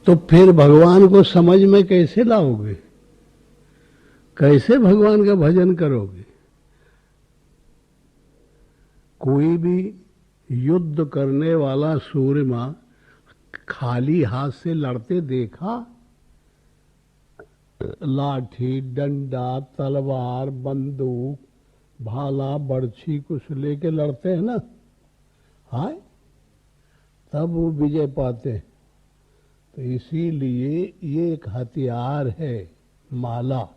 तो फिर भगवान को समझ में कैसे लाओगे? कैसे भगवान का भजन करोगे? कोई भी युद्ध करने वाला सूर्यमा खाली हाथ से लड़ते देखा? लाठी, डंडा, तलवार, बंदूक, भाला, बर्छी कुछ लेके लड़ते हैं ना, हाय, तब वो विजय पाते हैं। तो इसीलिए ये एक हथियार है माला।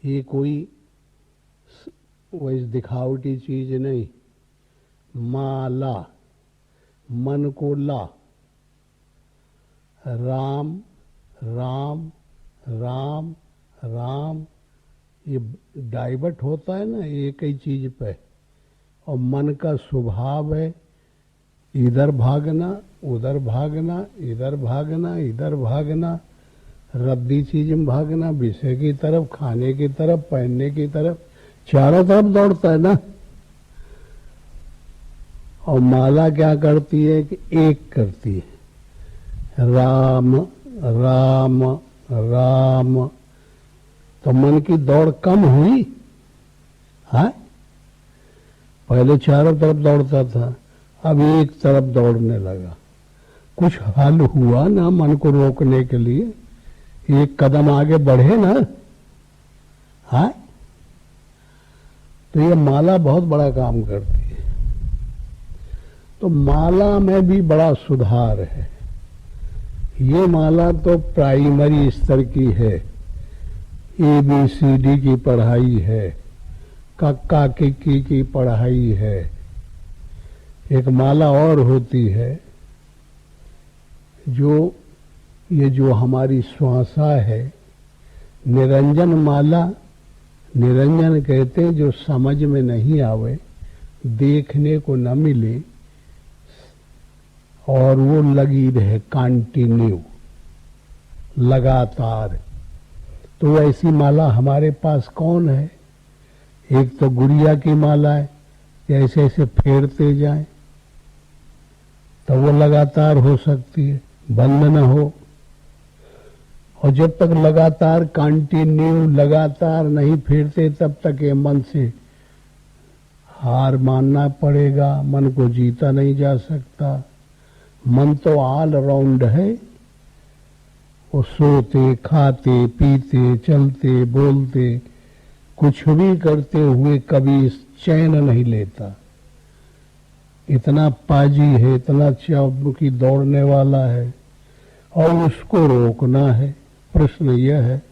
ये कोई वैसे दिखावटी चीज नहीं। माला, मन को ला, राम राम राम राम, ये डाइवर्ट होता है ना एक ही चीज पे, और मन का स्वभाव है इधर भागना, उधर भागना, इधर भागना, इधर भागना, रद्दी चीज में भागना, विषय की तरफ, खाने की तरफ, पहनने की तरफ, चारों तरफ दौड़ता है ना। और माला क्या करती है कि एक करती है, राम राम राम। तो मन की दौड़ कम हुई। हाँ, पहले चारों तरफ दौड़ता था, अब एक तरफ दौड़ने लगा। कुछ हल हुआ ना मन को रोकने के लिए, एक कदम आगे बढ़े ना। हाँ, तो ये माला बहुत बड़ा काम करती है। तो माला में भी बड़ा सुधार है। ये माला तो प्राइमरी स्तर की है, ABCD की पढ़ाई है, कक्का किक्की की पढ़ाई है। एक माला और होती है जो ये जो हमारी श्वासा है, निरंजन माला। निरंजन कहते हैं जो समझ में नहीं आवे, देखने को न मिले, और वो लगी रहे कंटिन्यू, लगातार। तो ऐसी माला हमारे पास कौन है? एक तो गुड़िया की माला है, ऐसे ऐसे फेरते जाएं तो वो लगातार हो सकती है, बंद न हो। और जब तक लगातार कंटिन्यू लगातार नहीं फेरते तब तक ये मन से हार मानना पड़ेगा। मन को जीता नहीं जा सकता। मन तो ऑल राउंड है, वो सोते, खाते, पीते, चलते, बोलते, कुछ भी करते हुए कभी चैन नहीं लेता। इतना पाजी है, इतना चाबुकी दौड़ने वाला है, और उसको रोकना है। प्रश्न यह है,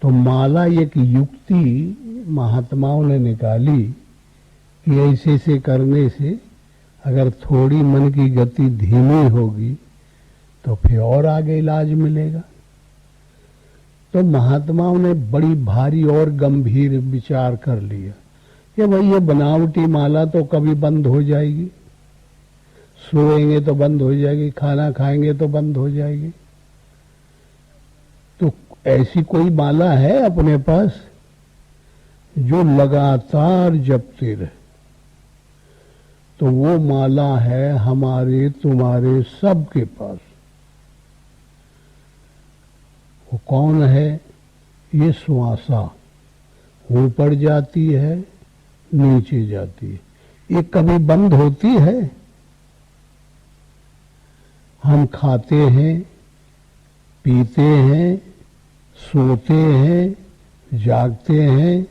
तो माला एक युक्ति महात्माओं ने निकाली कि ऐसे ऐसे करने से अगर थोड़ी मन की गति धीमी होगी तो फिर और आगे इलाज मिलेगा। तो महात्माओं ने बड़ी भारी और गंभीर विचार कर लिया कि भाई ये बनावटी माला तो कभी बंद हो जाएगी, सोएंगे तो बंद हो जाएगी, खाना खाएंगे तो बंद हो जाएगी। तो ऐसी कोई माला है अपने पास जो लगातार जपते रहे? तो वो माला है हमारे तुम्हारे सबके पास। वो कौन है? ये श्वासा ऊपर जाती है, नीचे जाती है, ये कभी बंद होती है? हम खाते हैं, पीते हैं, सोते हैं, जागते हैं,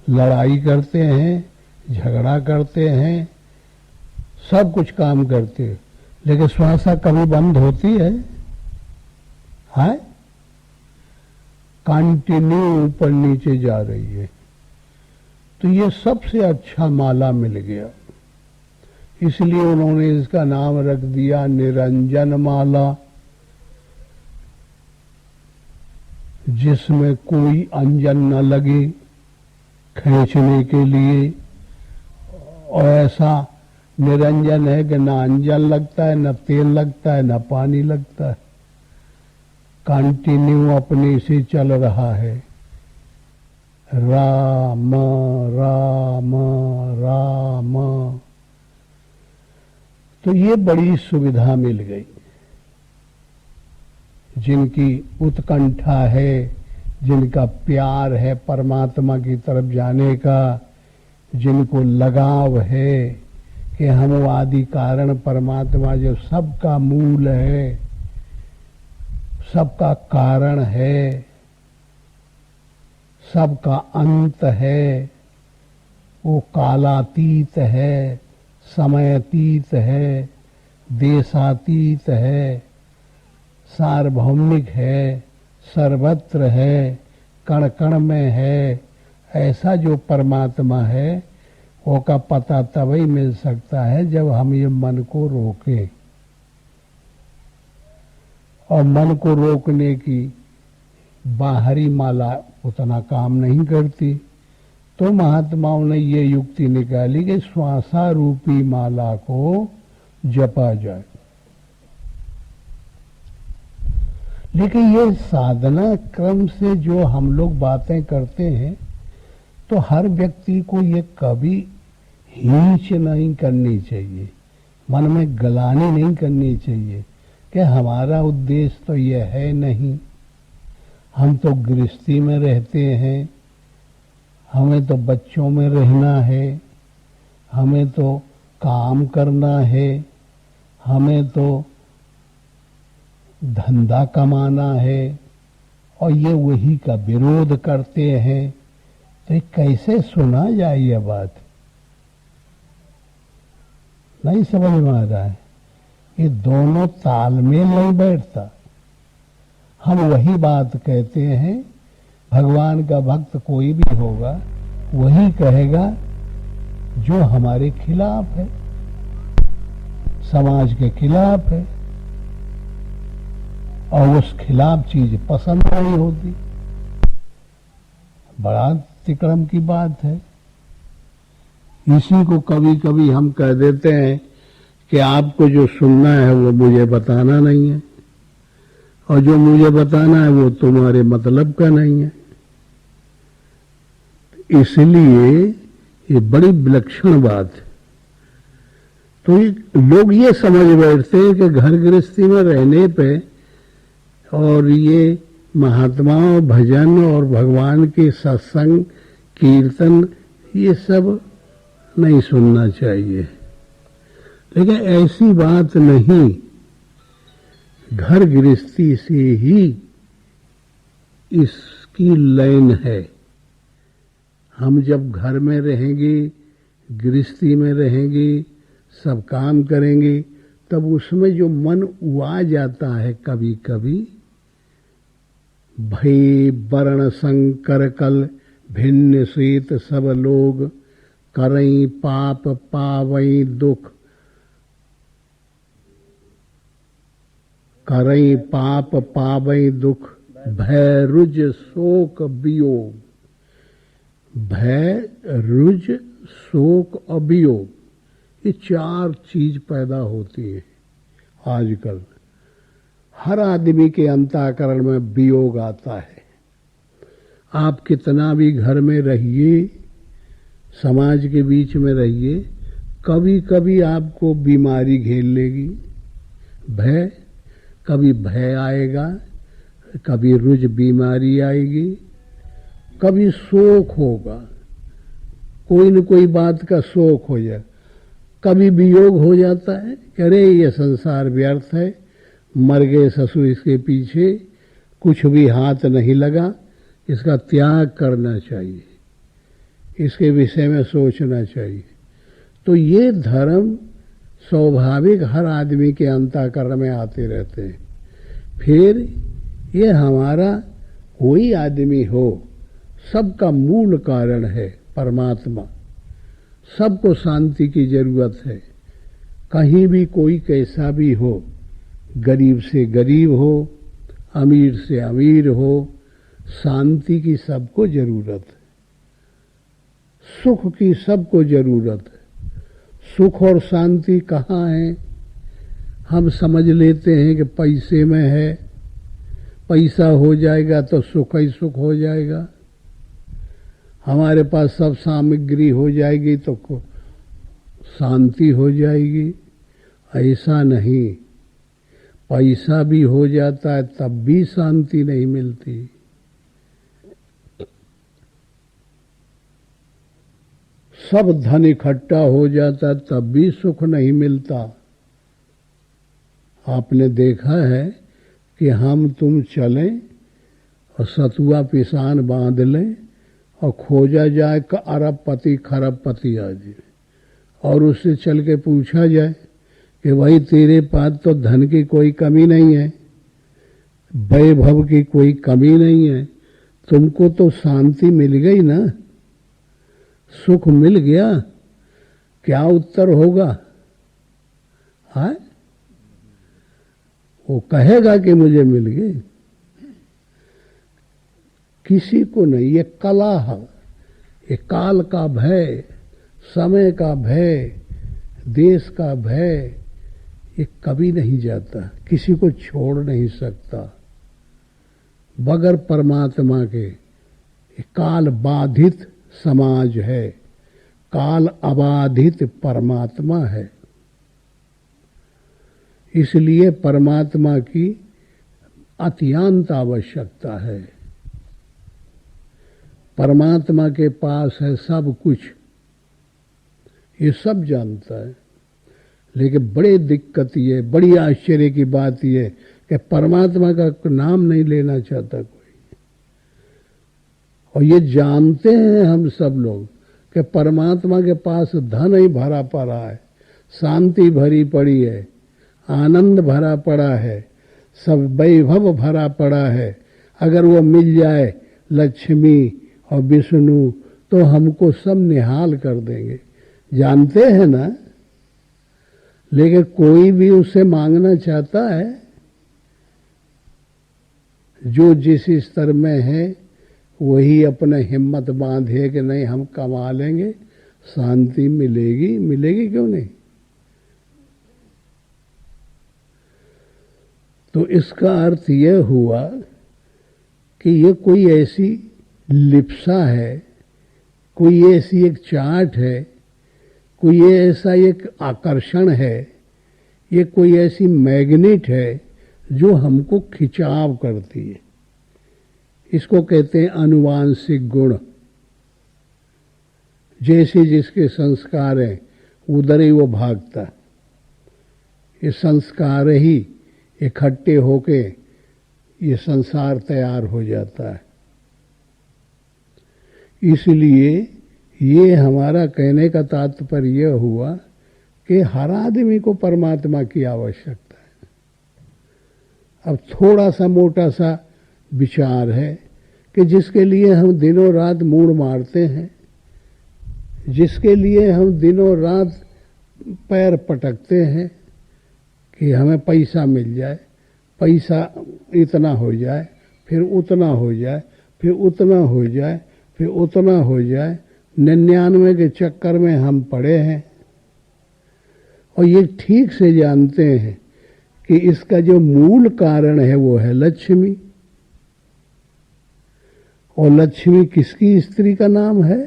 लड़ाई करते हैं, झगड़ा करते हैं, सब कुछ काम करते हैं, लेकिन श्वासा कभी बंद होती है? हाय, कंटिन्यू ऊपर नीचे जा रही है। तो ये सबसे अच्छा माला मिल गया, इसलिए उन्होंने इसका नाम रख दिया निरंजन माला, जिसमें कोई अंजन न लगे खींचने के लिए। और ऐसा निरंजन है कि ना अंजन लगता है, न तेल लगता है, न पानी लगता है, कंटिन्यू अपने से चल रहा है। राम राम राम। तो ये बड़ी सुविधा मिल गई। जिनकी उत्कंठा है, जिनका प्यार है परमात्मा की तरफ जाने का, जिनको लगाव है कि हम वो आदि कारण परमात्मा जो सबका मूल है, सबका कारण है, सबका अंत है, वो कालातीत है, समयातीत है, देशातीत है, सार्वभौमिक है, सर्वत्र है, कण कण में है, ऐसा जो परमात्मा है वो का पता तभी मिल सकता है जब हम ये मन को रोकें। और मन को रोकने की बाहरी माला उतना काम नहीं करती, तो महात्माओं ने ये युक्ति निकाली कि श्वासा रूपी माला को जपा जाए। लेकिन ये साधना क्रम से जो हम लोग बातें करते हैं, तो हर व्यक्ति को ये कभी हीच नहीं करनी चाहिए, मन में गलानी नहीं करनी चाहिए कि हमारा उद्देश्य तो यह है नहीं, हम तो गृहस्थी में रहते हैं, हमें तो बच्चों में रहना है, हमें तो काम करना है, हमें तो धंधा कमाना है, और ये वही का विरोध करते हैं। तो ये कैसे सुना जाए? यह बात नहीं समझ में आ रहा है। ये दोनों तालमेल नहीं बैठता। हम वही बात कहते हैं, भगवान का भक्त कोई भी होगा वही कहेगा जो हमारे खिलाफ है, समाज के खिलाफ है, और उस खिलाफ चीज पसंद नहीं होती। बड़ा तिक्रम की बात है। इसी को कभी कभी हम कह देते हैं कि आपको जो सुनना है वो मुझे बताना नहीं है, और जो मुझे बताना है वो तुम्हारे मतलब का नहीं है। इसलिए ये बड़ी विलक्षण बात है। तो लोग ये समझ बैठते हैं कि घर गृहस्थी में रहने पे और ये महात्माओं भजन और भगवान के सत्संग कीर्तन ये सब नहीं सुनना चाहिए। लेकिन ऐसी बात नहीं। घर गृहस्थी से ही इसकी लाइन है। हम जब घर में रहेंगे, गृहस्थी में रहेंगे, सब काम करेंगे, तब उसमें जो मन उआ जाता है कभी कभी, भय वर्ण संकर कल भिन्न श्वेत सब लोग, करई पाप पावई दुख, करई पाप पावई दुख, भय रुज शोक वियोग। भय रुज शोक और वियोग, ये चार चीज पैदा होती है आजकल। हर आदमी के अंतःकरण में वियोग आता है। आप कितना भी घर में रहिए, समाज के बीच में रहिए, कभी कभी आपको बीमारी घेर लेगी। भय, कभी भय आएगा, कभी रुज बीमारी आएगी, कभी शोक होगा, कोई न कोई बात का शोक हो जाए, कभी वियोग हो जाता है कि अरे ये संसार व्यर्थ है, मर गए ससुर इसके पीछे, कुछ भी हाथ नहीं लगा, इसका त्याग करना चाहिए, इसके विषय में सोचना चाहिए। तो ये धर्म स्वाभाविक हर आदमी के अंतःकरण में आते रहते हैं। फिर ये हमारा कोई आदमी हो, सबका मूल कारण है परमात्मा। सबको शांति की जरूरत है। कहीं भी कोई कैसा भी हो, गरीब से गरीब हो, अमीर से अमीर हो, शांति की सबको जरूरत है, सुख की सबको जरूरत है। सुख और शांति कहाँ है? हम समझ लेते हैं कि पैसे में है, पैसा हो जाएगा तो सुख ही सुख हो जाएगा, हमारे पास सब सामग्री हो जाएगी तो शांति हो जाएगी। ऐसा नहीं, पैसा भी हो जाता है तब भी शांति नहीं मिलती। सब धन इकट्ठा हो जाता तब भी सुख नहीं मिलता। आपने देखा है कि हम तुम चलें और सतुआ पिसान बांध लें और खोजा जाए कि अरबपति खरबपति आ जाए, और उससे चल के पूछा जाए कि भाई तेरे पास तो धन की कोई कमी नहीं है, वैभव की कोई कमी नहीं है, तुमको तो शांति मिल गई ना, सुख मिल गया, क्या उत्तर होगा? हाँ, वो कहेगा कि मुझे मिल गई। किसी को नहीं। ये कला है, ये काल का भय, समय का भय, देश का भय, ये कभी नहीं जाता, किसी को छोड़ नहीं सकता बगैर परमात्मा के। ये काल बाधित समाज है, काल अबाधित परमात्मा है। इसलिए परमात्मा की अत्यंत आवश्यकता है। परमात्मा के पास है सब कुछ, ये सब जानता है, लेकिन बड़ी दिक्कत ये, बड़ी आश्चर्य की बात ये कि परमात्मा का नाम नहीं लेना चाहता कोई। और ये जानते हैं हम सब लोग कि परमात्मा के पास धन ही भरा पड़ा है, शांति भरी पड़ी है, आनंद भरा पड़ा है, सब वैभव भरा पड़ा है। अगर वो मिल जाए लक्ष्मी और विष्णु तो हमको सब निहाल कर देंगे, जानते हैं ना। लेकिन कोई भी उससे मांगना चाहता है? जो जिस स्तर में है वही अपने हिम्मत बांधे कि नहीं हम कमा लेंगे, शांति मिलेगी। मिलेगी क्यों नहीं? तो इसका अर्थ यह हुआ कि ये कोई ऐसी लिप्सा है, कोई ऐसी एक चाट है, कोई ऐसा एक आकर्षण है, ये कोई ऐसी मैग्नेट है जो हमको खिंचाव करती है। इसको कहते हैं अनुवांशिक गुण। जैसे जिसके संस्कार हैं उधर ही वो भागता है। ये संस्कार ही इकट्ठे होके ये संसार तैयार हो जाता है। इसलिए ये हमारा कहने का तात्पर्य यह हुआ कि हर आदमी को परमात्मा की आवश्यकता है। अब थोड़ा सा मोटा सा विचार है कि जिसके लिए हम दिनों रात मूड मारते हैं, जिसके लिए हम दिनों रात पैर पटकते हैं कि हमें पैसा मिल जाए, पैसा इतना हो जाए, फिर उतना हो जाए, फिर उतना हो जाए, फिर उतना हो जाए, 99 के चक्कर में हम पड़े हैं। और ये ठीक से जानते हैं कि इसका जो मूल कारण है वो है लक्ष्मी। और लक्ष्मी किसकी स्त्री का नाम है?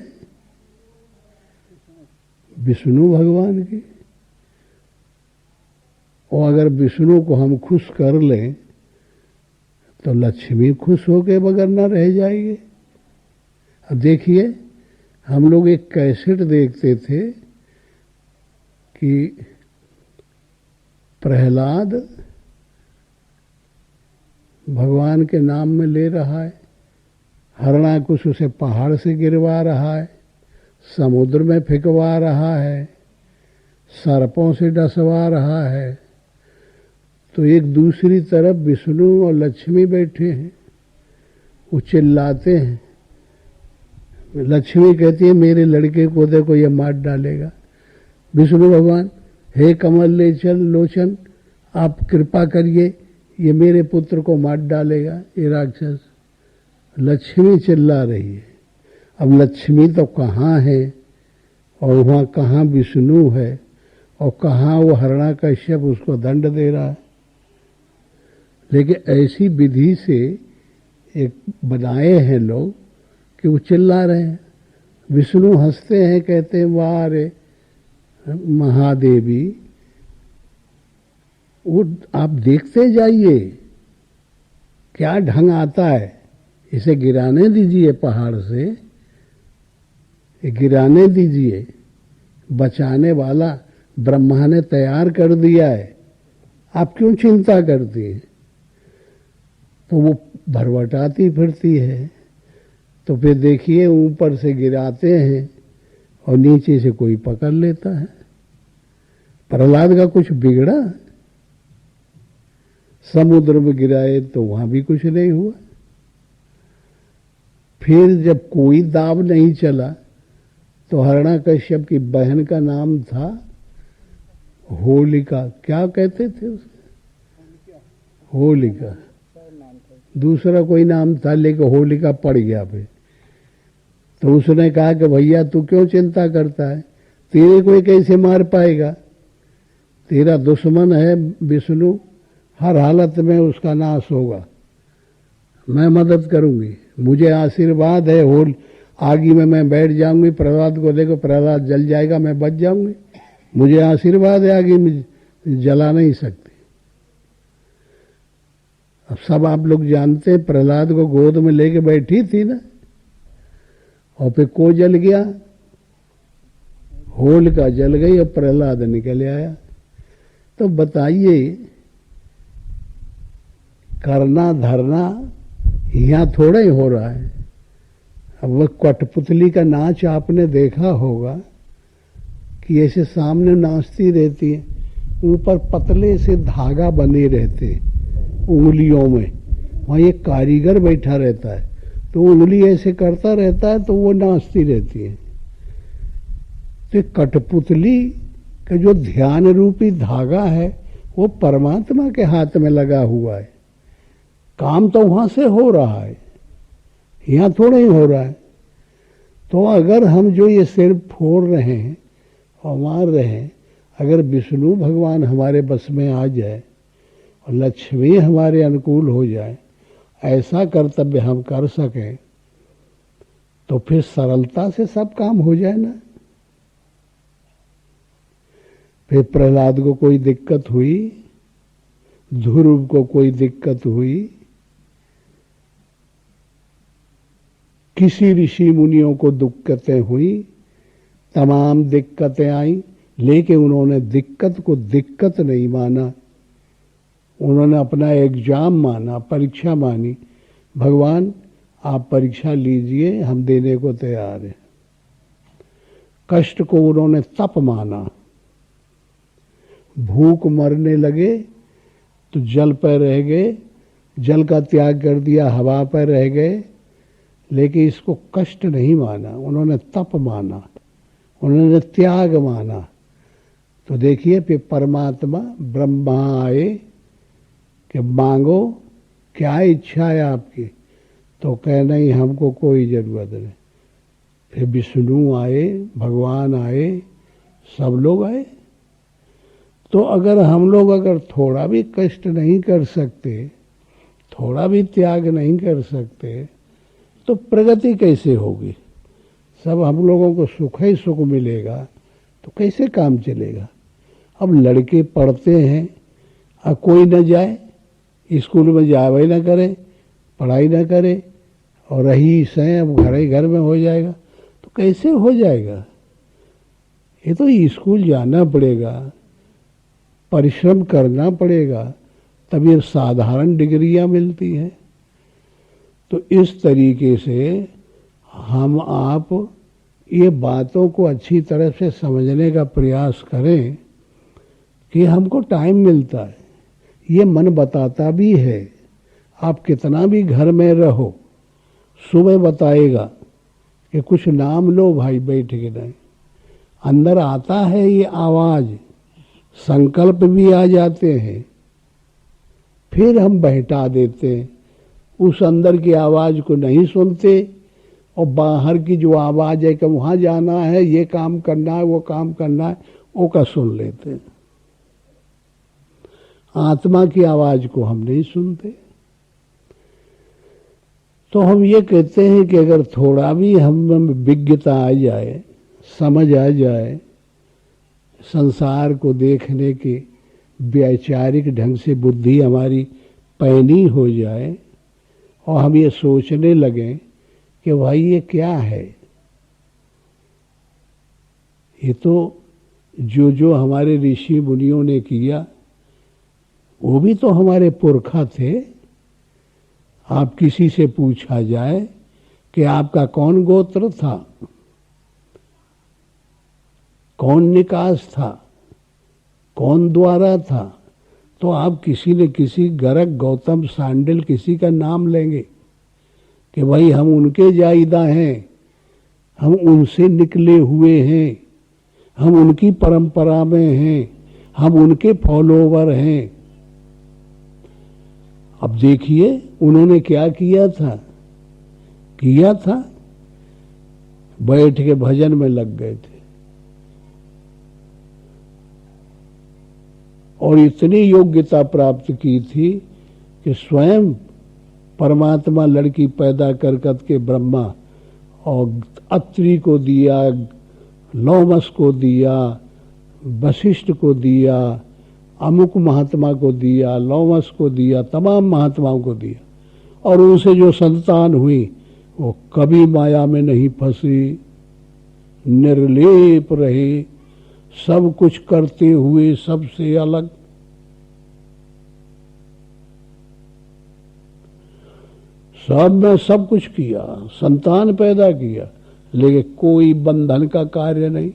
विष्णु भगवान की। और अगर विष्णु को हम खुश कर लें तो लक्ष्मी खुश होके बगैर न रह जाएगी। अब देखिए, हम लोग एक कैसेट देखते थे कि प्रहलाद भगवान के नाम में ले रहा है, हिरण्याकुश उसे पहाड़ से गिरवा रहा है, समुद्र में फेंकवा रहा है, सर्पों से डसवा रहा है। तो एक दूसरी तरफ विष्णु और लक्ष्मी बैठे हैं, वो चिल्लाते हैं। लक्ष्मी कहती है मेरे लड़के को देखो ये मार डालेगा। विष्णु भगवान, हे कमल ले चल लोचन, आप कृपा करिए, ये मेरे पुत्र को मार डालेगा ये राक्षस। लक्ष्मी चिल्ला रही है। अब लक्ष्मी तो कहाँ है और वहाँ कहाँ विष्णु है और कहाँ वो हिरण्याकश्यप उसको दंड दे रहा है। लेकिन ऐसी विधि से एक बनाए हैं लोग कि वो चिल्ला रहे हैं। विष्णु हंसते हैं, कहते हैं वाह रे महादेवी, वो आप देखते जाइए क्या ढंग आता है। इसे गिराने दीजिए पहाड़ से, गिराने दीजिए। बचाने वाला ब्रह्मा ने तैयार कर दिया है, आप क्यों चिंता करती हैं। तो वो भरवटाती फिरती है। तो फिर देखिए ऊपर से गिराते हैं और नीचे से कोई पकड़ लेता है। प्रहलाद का कुछ बिगड़ा? समुद्र में गिराए तो वहां भी कुछ नहीं हुआ। फिर जब कोई दाव नहीं चला तो हिरण्यकश्यप की बहन का नाम था होलिका। क्या कहते थे उसे? होलिका। दूसरा कोई नाम था लेकिन होलिका पड़ गया फिर। तो उसने कहा कि भैया तू क्यों चिंता करता है, तेरे को कैसे मार पाएगा, तेरा दुश्मन है विष्णु, हर हालत में उसका नाश होगा, मैं मदद करूंगी, मुझे आशीर्वाद है। होल आगी में मैं बैठ जाऊंगी, प्रहलाद को देखो प्रहलाद जल जाएगा, मैं बच जाऊंगी, मुझे आशीर्वाद है, आगी में जला नहीं सकते। अब सब आप लोग जानते हैं प्रहलाद को गोद में लेके बैठी थी ना, और फिर को जल गया, होलिका जल गई और प्रहलाद निकल आया। तो बताइए करना धरना यहां थोड़ा ही हो रहा है। अब वह कठपुतली का नाच आपने देखा होगा कि ऐसे सामने नाचती रहती है, ऊपर पतले से धागा बने रहते उंगलियों में, वहां एक कारीगर बैठा रहता है, तो उंगली ऐसे करता रहता है तो वो नाचती रहती है। तो कठपुतली का जो ध्यान रूपी धागा है वो परमात्मा के हाथ में लगा हुआ है। काम तो वहां से हो रहा है, यहां थोड़ा ही हो रहा है। तो अगर हम जो ये सिर फोड़ रहे हैं और मार रहे हैं, अगर विष्णु भगवान हमारे बस में आ जाए और लक्ष्मी हमारे अनुकूल हो जाए, ऐसा कर्तव्य हम कर सकें, तो फिर सरलता से सब काम हो जाए ना। फिर प्रहलाद को कोई दिक्कत हुई, ध्रुव को कोई दिक्कत हुई, किसी ऋषि मुनियों को दिक्कतें हुई, तमाम दिक्कतें आई, लेकिन उन्होंने दिक्कत को दिक्कत नहीं माना, उन्होंने अपना एग्जाम माना, परीक्षा मानी। भगवान आप परीक्षा लीजिए, हम देने को तैयार हैं। कष्ट को उन्होंने तप माना। भूख मरने लगे तो जल पर रह गए, जल का त्याग कर दिया, हवा पर रह गए, लेकिन इसको कष्ट नहीं माना, उन्होंने तप माना, उन्होंने त्याग माना। तो देखिए फिर परमात्मा ब्रह्मा आए कि मांगो क्या इच्छा है आपकी, तो कह नहीं हमको कोई जरूरत नहीं। फिर विष्णु आए, भगवान आए, सब लोग आए। तो अगर हम लोग अगर थोड़ा भी कष्ट नहीं कर सकते, थोड़ा भी त्याग नहीं कर सकते, तो प्रगति कैसे होगी। सब हम लोगों को सुख ही सुख मिलेगा तो कैसे काम चलेगा। अब लड़के पढ़ते हैं, अब कोई न जाए स्कूल में, जावे ना करे, पढ़ाई ना करे, और रही सही अब घर ही घर में हो जाएगा, तो कैसे हो जाएगा। ये तो स्कूल जाना पड़ेगा, परिश्रम करना पड़ेगा, तभी साधारण डिग्रियां मिलती हैं। तो इस तरीके से हम आप ये बातों को अच्छी तरह से समझने का प्रयास करें कि हमको टाइम मिलता है, ये मन बताता भी है। आप कितना भी घर में रहो, सुबह बताएगा कि कुछ नाम लो भाई बैठ के नहीं, अंदर आता है ये आवाज, संकल्प भी आ जाते हैं, फिर हम बहटा देते हैं, उस अंदर की आवाज को नहीं सुनते, और बाहर की जो आवाज है कि वहां जाना है, ये काम करना है, वो काम करना है, वो का सुन लेते हैं। आत्मा की आवाज को हम नहीं सुनते। तो हम ये कहते हैं कि अगर थोड़ा भी हम विज्ञता आ जाए, समझ आ जाए, संसार को देखने की वैचारिक ढंग से बुद्धि हमारी पैनी हो जाए और हम ये सोचने लगें कि भाई ये क्या है, ये तो जो जो हमारे ऋषि मुनियों ने किया वो भी तो हमारे पुरखा थे। आप किसी से पूछा जाए कि आपका कौन गोत्र था, कौन निकास था, कौन द्वारा था, तो आप किसी न किसी गर्ग, गौतम, सांडिल किसी का नाम लेंगे कि भाई हम उनके जायदा हैं, हम उनसे निकले हुए हैं, हम उनकी परंपरा में हैं, हम उनके फॉलोवर हैं। अब देखिए उन्होंने क्या किया था, बैठ के भजन में लग गए थे और इतनी योग्यता प्राप्त की थी कि स्वयं परमात्मा लड़की पैदा करके ब्रह्मा और अत्रि को दिया, लोमस को दिया, वशिष्ठ को दिया, अमुक महात्मा को दिया, लोमस को दिया, तमाम महात्माओं को दिया, और उनसे जो संतान हुई वो कभी माया में नहीं फंसी, निर्लेप रहे, सब कुछ करते हुए सबसे अलग। सब में सब कुछ किया, संतान पैदा किया, लेकिन कोई बंधन का कार्य नहीं।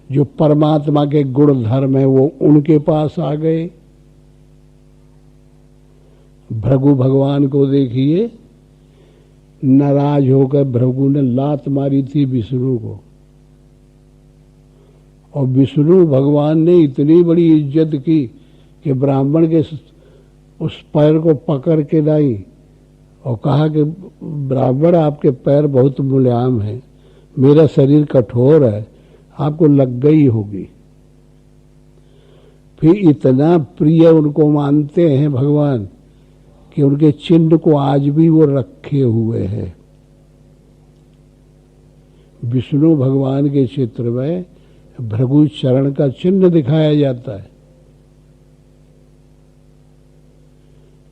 जो परमात्मा के गुण धर्म है वो उनके पास आ गए। भृगु भगवान को देखिए, नाराज होकर भृगु ने लात मारी थी विष्णु को, और विष्णु भगवान ने इतनी बड़ी इज्जत की कि ब्राह्मण के उस पैर को पकड़ के लाई और कहा कि ब्राह्मण आपके पैर बहुत मुलायम है, मेरा शरीर कठोर है, आपको लग गई होगी। फिर इतना प्रिय उनको मानते हैं भगवान कि उनके चिन्ह को आज भी वो रखे हुए हैं। विष्णु भगवान के चित्र में भृगु चरण का चिन्ह दिखाया जाता है।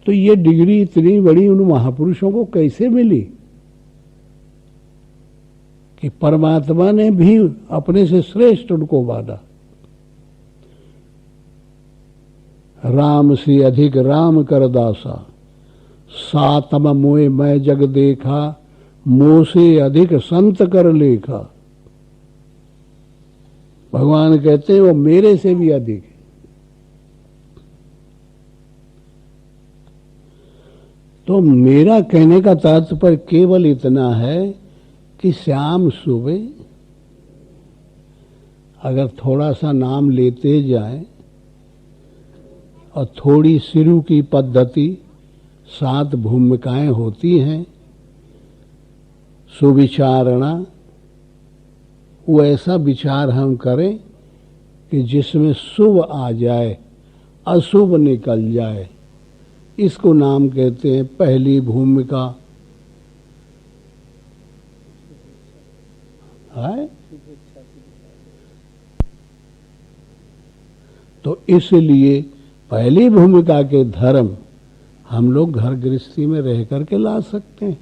तो ये डिग्री इतनी बड़ी उन महापुरुषों को कैसे मिली कि परमात्मा ने भी अपने से श्रेष्ठ उनको माना। राम से अधिक राम कर दासा, सातम मोए मैं जग देखा, मोह से अधिक संत कर लेखा। भगवान कहते हैं वो मेरे से भी अधिक है। तो मेरा कहने का तात्पर्य केवल इतना है कि शाम सुबह अगर थोड़ा सा नाम लेते जाएं और थोड़ी शुरू की पद्धति, 7 भूमिकाएं होती हैं, सुविचारणा, वो ऐसा विचार हम करें कि जिसमें शुभ आ जाए, अशुभ निकल जाए, इसको नाम कहते हैं पहली भूमिका। है तो इसलिए पहली भूमिका के धर्म हम लोग घर गृहस्थी में रह करके ला सकते हैं।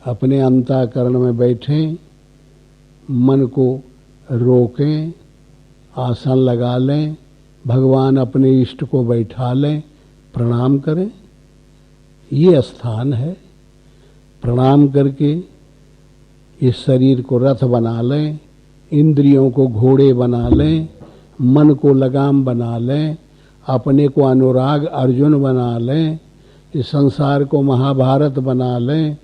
अपने अंतःकरण में बैठें, मन को रोकें, आसन लगा लें, भगवान अपने इष्ट को बैठा लें, प्रणाम करें। ये स्थान है। प्रणाम करके इस शरीर को रथ बना लें, इंद्रियों को घोड़े बना लें, मन को लगाम बना लें, अपने को अनुराग अर्जुन बना लें, इस संसार को महाभारत बना लें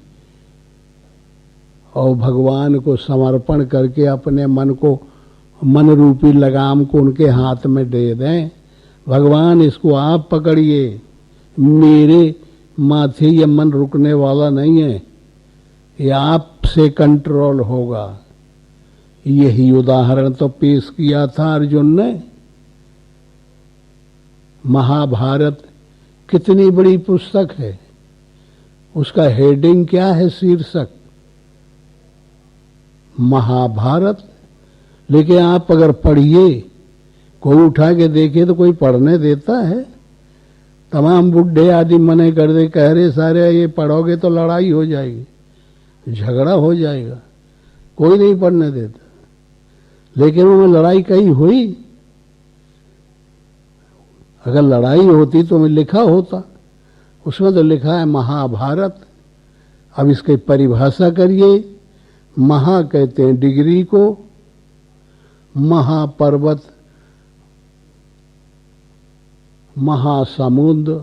और भगवान को समर्पण करके अपने मन को, मन रूपी लगाम को उनके हाथ में दे दें। भगवान इसको आप पकड़िए, मेरे माथे ये मन रुकने वाला नहीं है, ये आपसे कंट्रोल होगा। यही उदाहरण तो पेश किया था अर्जुन ने। महाभारत कितनी बड़ी पुस्तक है, उसका हेडिंग क्या है, शीर्षक महाभारत। लेकिन आप अगर पढ़िए कोई उठा के देखे तो कोई पढ़ने देता है? तमाम बुढ़े आदि मने कर दे, कह रहे सारे ये पढ़ोगे तो लड़ाई हो जाएगी, झगड़ा हो जाएगा, कोई नहीं पढ़ने देता। लेकिन उनमें लड़ाई कहीं हुई? अगर लड़ाई होती तो मैं लिखा होता, उसमें तो लिखा है महाभारत। अब इसकी परिभाषा करिए। महा कहते हैं डिग्री को, महापर्वत, महासमुद्र,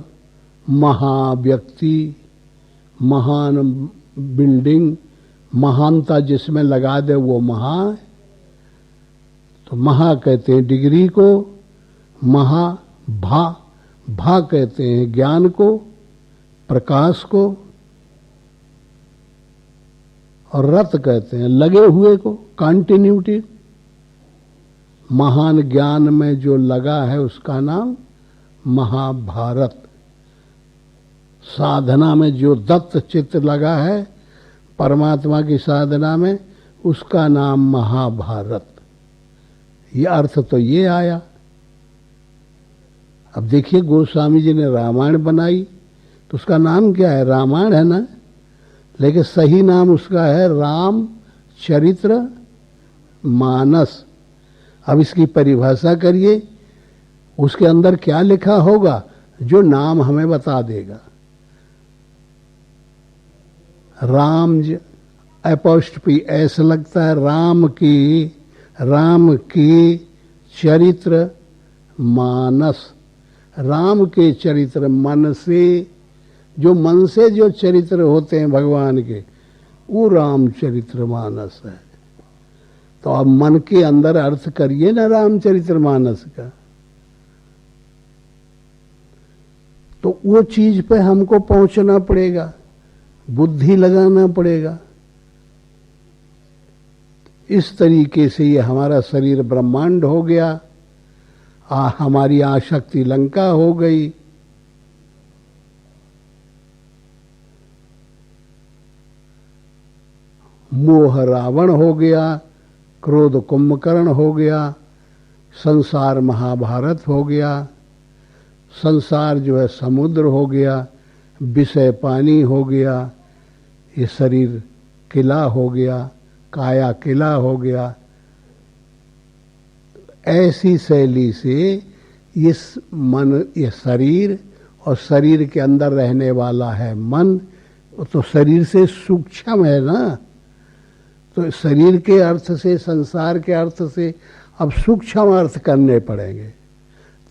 महाव्यक्ति, महान बिल्डिंग, महानता जिसमें लगा दे वो महा है। तो महा कहते हैं डिग्री को, महा भा कहते हैं ज्ञान को, प्रकाश को, और रत कहते हैं लगे हुए को, कंटिन्यूटी। महान ज्ञान में जो लगा है उसका नाम महाभारत। साधना में जो दत्त चित्त लगा है परमात्मा की साधना में, उसका नाम महाभारत। ये अर्थ तो ये आया। अब देखिए गोस्वामी जी ने रामायण बनाई तो उसका नाम क्या है? रामायण है ना, लेकिन सही नाम उसका है राम चरित्र मानस। अब इसकी परिभाषा करिए, उसके अंदर क्या लिखा होगा जो नाम हमें बता देगा। राम एपोस्ट्रोफी ऐसा लगता है राम की चरित्र मानस। राम के चरित्र मन से, जो मन से जो चरित्र होते हैं भगवान के, वो रामचरित्र मानस है। तो अब मन के अंदर अर्थ करिए ना रामचरित्र मानस का, तो वो चीज पे हमको पहुंचना पड़ेगा, बुद्धि लगाना पड़ेगा। इस तरीके से ये हमारा शरीर ब्रह्मांड हो गया, हमारी आसक्ति लंका हो गई। मोह रावण हो गया, क्रोध कुंभकर्ण हो गया, संसार महाभारत हो गया, संसार जो है समुद्र हो गया, विषय पानी हो गया, ये शरीर किला हो गया, काया किला हो गया। ऐसी शैली से इस मन, ये शरीर और शरीर के अंदर रहने वाला है मन, तो शरीर से सूक्ष्म है ना। तो शरीर के अर्थ से, संसार के अर्थ से अब सूक्ष्म अर्थ करने पड़ेंगे,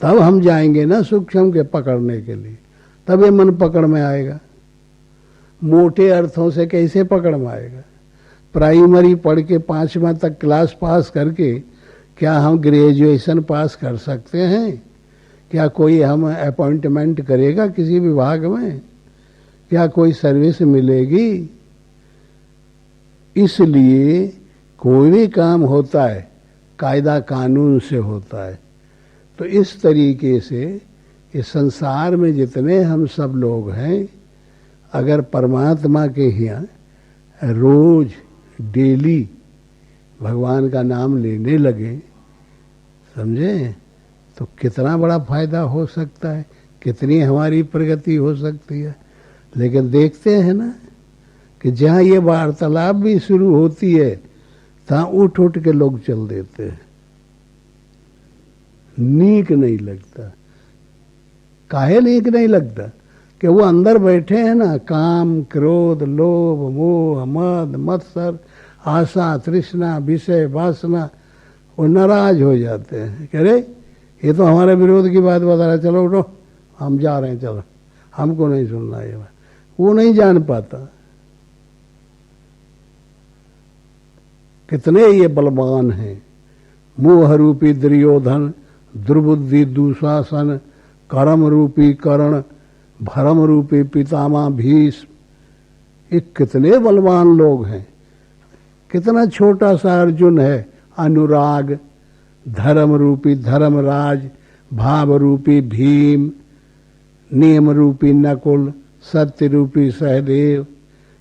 तब हम जाएंगे ना सूक्ष्म के पकड़ने के लिए, तब ये मन पकड़ में आएगा। मोटे अर्थों से कैसे पकड़ में आएगा? प्राइमरी पढ़ के 5वां तक क्लास पास करके क्या हम ग्रेजुएशन पास कर सकते हैं? क्या कोई हम अपॉइंटमेंट करेगा किसी विभाग में? क्या कोई सर्विस मिलेगी? इसलिए कोई भी काम होता है कायदा कानून से होता है। तो इस तरीके से इस संसार में जितने हम सब लोग हैं, अगर परमात्मा के यहाँ रोज डेली भगवान का नाम लेने लगे, समझे, तो कितना बड़ा फायदा हो सकता है, कितनी हमारी प्रगति हो सकती है। लेकिन देखते हैं ना कि जहाँ ये वार्तालाप भी शुरू होती है, तहाँ उठ उठ के लोग चल देते हैं, नीक नहीं लगता। काहे नीक नहीं लगता? कि वो अंदर बैठे हैं ना, काम, क्रोध, लोभ, मोह, मद, मत्सर, आशा, तृष्णा, विषय, वासना, वो नाराज हो जाते हैं कि अरे ये तो हमारे विरोध की बात बता रहा है, चलो उठो हम जा रहे हैं, चलो हमको नहीं सुनना ये बात। वो नहीं जान पाता कितने ये बलवान हैं। मोह रूपी दुर्योधन, दुर्बुद्धि दुशासन, कर्म रूपी कर्ण, भरम रूपी पितामह भीष्म, ये कितने बलवान लोग हैं। कितना छोटा सा अर्जुन है अनुराग, धर्म रूपी धर्मराज, भाव रूपी भीम, नियम रूपी नकुल, सत्य रूपी सहदेव।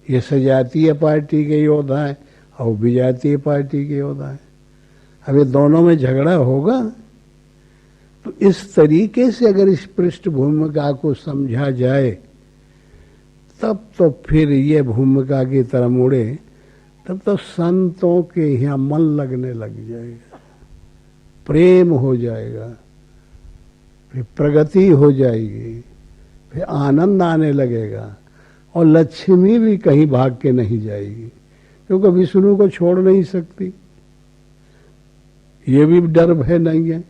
ये सजातीय पार्टी के योद्धा हैं और विजातीय पार्टी के योद्धा हैं। अब ये दोनों में झगड़ा होगा, तो इस तरीके से अगर इस पृष्ठभूमिका को समझा जाए तब तो फिर ये भूमिका की तरह मुड़े, तब तो संतों के यहाँ मन लगने लग जाएगा, प्रेम हो जाएगा, फिर प्रगति हो जाएगी, फिर आनंद आने लगेगा और लक्ष्मी भी कहीं भाग के नहीं जाएगी, क्योंकि विष्णु को छोड़ नहीं सकती, ये भी डर भय नहीं है।